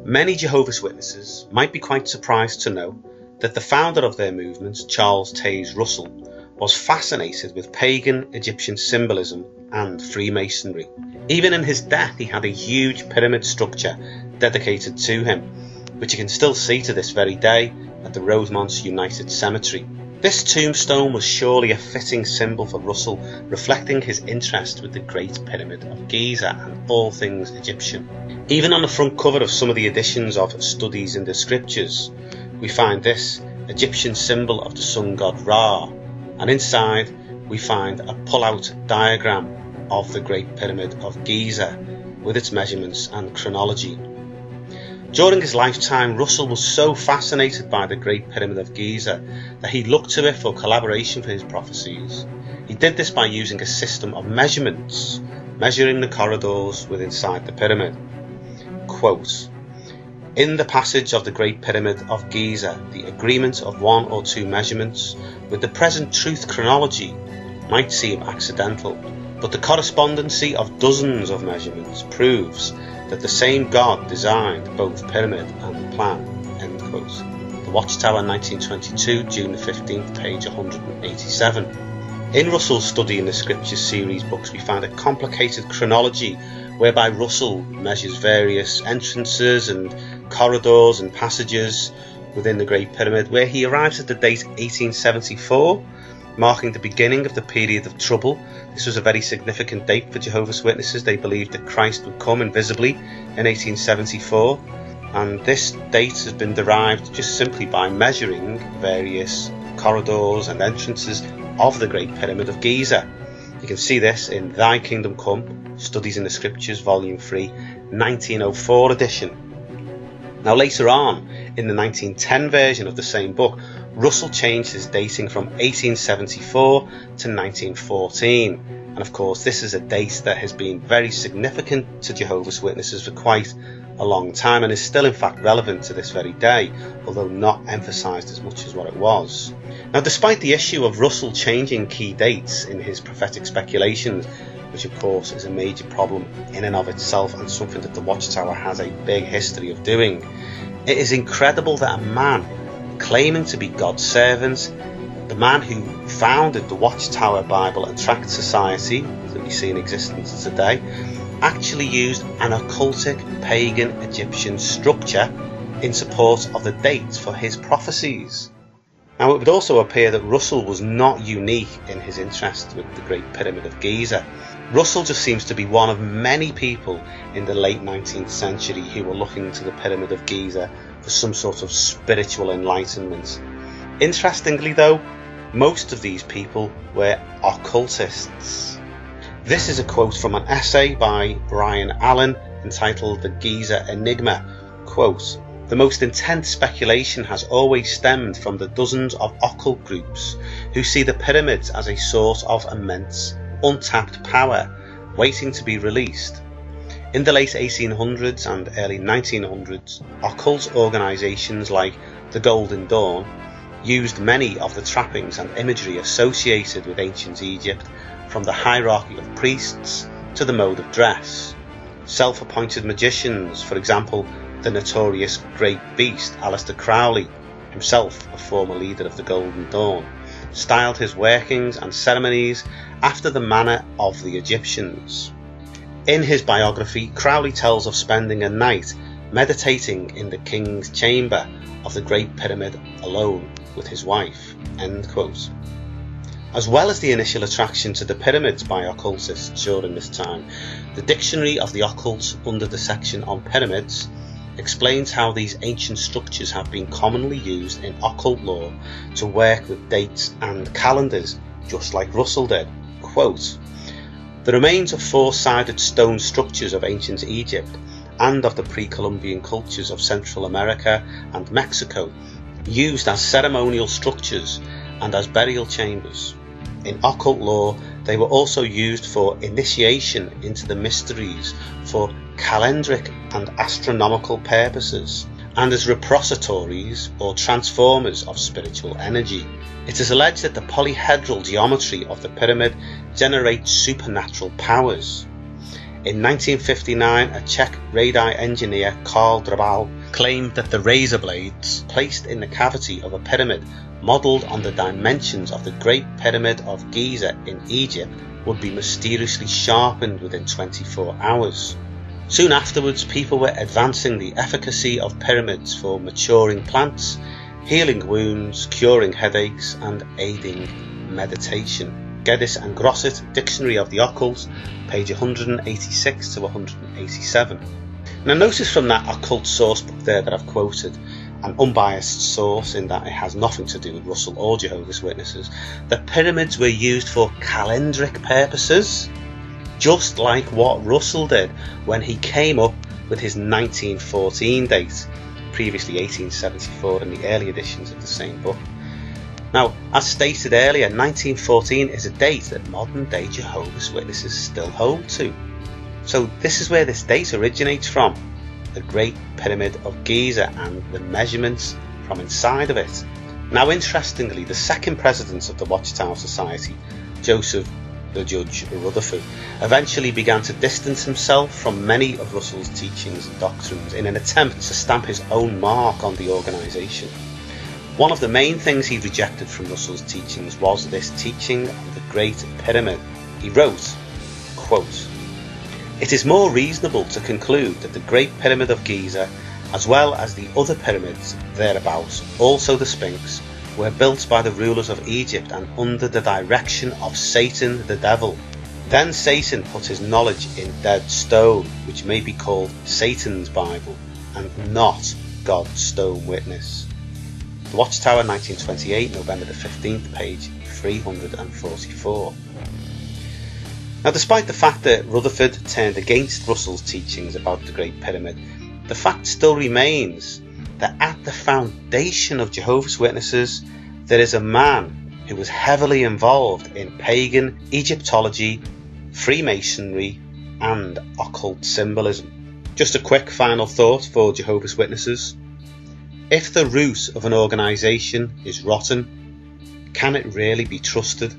Many Jehovah's Witnesses might be quite surprised to know that the founder of their movement, Charles Taze Russell, was fascinated with pagan Egyptian symbolism and Freemasonry. Even in his death, he had a huge pyramid structure dedicated to him, which you can still see to this very day at the Rosemont United Cemetery. This tombstone was surely a fitting symbol for Russell, reflecting his interest with the Great Pyramid of Giza and all things Egyptian. Even on the front cover of some of the editions of Studies in the Scriptures, we find this Egyptian symbol of the sun god Ra, and inside we find a pull-out diagram of the Great Pyramid of Giza with its measurements and chronology. During his lifetime, Russell was so fascinated by the Great Pyramid of Giza that he looked to it for collaboration for his prophecies. He did this by using a system of measurements, measuring the corridors within inside the pyramid. Quote, "In the passage of the Great Pyramid of Giza, the agreement of one or two measurements with the present truth chronology might seem accidental, but the correspondency of dozens of measurements proves that the same God designed both pyramid and plan." End quote. The Watchtower, 1922, June the 15th, page 187. In Russell's Study in the Scriptures series books, we find a complicated chronology whereby Russell measures various entrances and corridors and passages within the Great Pyramid, where he arrives at the date 1874, marking the beginning of the period of trouble. This was a very significant date for Jehovah's Witnesses. They believed that Christ would come invisibly in 1874, and this date has been derived just simply by measuring various corridors and entrances of the Great Pyramid of Giza. You can see this in Thy Kingdom Come, Studies in the Scriptures, Volume 3, 1904 edition. Now later on, in the 1910 version of the same book, Russell changed his dating from 1874 to 1914, and of course this is a date that has been very significant to Jehovah's Witnesses for quite a long time and is still in fact relevant to this very day, although not emphasised as much as what it was. Now, despite the issue of Russell changing key dates in his prophetic speculations, which of course is a major problem in and of itself and something that the Watchtower has a big history of doing, it is incredible that a man claiming to be God's servant, the man who founded the Watchtower Bible and Tract Society that we see in existence today, actually used an occultic pagan Egyptian structure in support of the dates for his prophecies. Now, it would also appear that Russell was not unique in his interest with the Great Pyramid of Giza. Russell just seems to be one of many people in the late 19th century who were looking to the Pyramid of Giza for some sort of spiritual enlightenment. Interestingly though, most of these people were occultists. This is a quote from an essay by Brian Allen entitled The Giza Enigma. Quote, "The most intense speculation has always stemmed from the dozens of occult groups who see the pyramids as a source of immense, untapped power waiting to be released. In the late 1800s and early 1900s, occult organisations like the Golden Dawn used many of the trappings and imagery associated with ancient Egypt, from the hierarchy of priests to the mode of dress. Self-appointed magicians, for example the notorious Great Beast Aleister Crowley, himself a former leader of the Golden Dawn, styled his workings and ceremonies after the manner of the Egyptians. In his biography, Crowley tells of spending a night meditating in the king's chamber of the Great Pyramid alone with his wife." End quote. As well as the initial attraction to the pyramids by occultists during this time, the Dictionary of the Occult, under the section on pyramids, explains how these ancient structures have been commonly used in occult law to work with dates and calendars, just like Russell did. Quote, "The remains of four-sided stone structures of ancient Egypt and of the pre-Columbian cultures of Central America and Mexico used as ceremonial structures and as burial chambers. In occult law, they were also used for initiation into the mysteries for calendric and astronomical purposes, and as repositories or transformers of spiritual energy. It is alleged that the polyhedral geometry of the pyramid generates supernatural powers. In 1959, a Czech radii engineer, Karl Drabal, claimed that the razor blades placed in the cavity of a pyramid modelled on the dimensions of the Great Pyramid of Giza in Egypt would be mysteriously sharpened within 24 hours. Soon afterwards, people were advancing the efficacy of pyramids for maturing plants, healing wounds, curing headaches, and aiding meditation. Geddes and Grosset, Dictionary of the Occult, page 186 to 187. Now notice from that occult source book there that I've quoted, an unbiased source in that it has nothing to do with Russell or Jehovah's Witnesses, that pyramids were used for calendric purposes, just like what Russell did when he came up with his 1914 date, previously 1874 in the early editions of the same book. Now, as stated earlier, 1914 is a date that modern day Jehovah's Witnesses still hold to. So this is where this date originates from, the Great Pyramid of Giza and the measurements from inside of it. Now interestingly, the second president of the Watchtower Society, Joseph the Judge Rutherford, eventually began to distance himself from many of Russell's teachings and doctrines in an attempt to stamp his own mark on the organisation. One of the main things he rejected from Russell's teachings was this teaching of the Great Pyramid. He wrote, quote, "It is more reasonable to conclude that the Great Pyramid of Giza, as well as the other pyramids thereabouts, also the Sphinx, were built by the rulers of Egypt and under the direction of Satan the devil. Then Satan put his knowledge in dead stone, which may be called Satan's Bible, and not God's stone witness." The Watchtower, 1928, November the 15th, page 344. Now, despite the fact that Rutherford turned against Russell's teachings about the Great Pyramid, the fact still remains that at the foundation of Jehovah's Witnesses there is a man who was heavily involved in pagan Egyptology, Freemasonry and occult symbolism. Just a quick final thought for Jehovah's Witnesses. If the root of an organisation is rotten, can it really be trusted?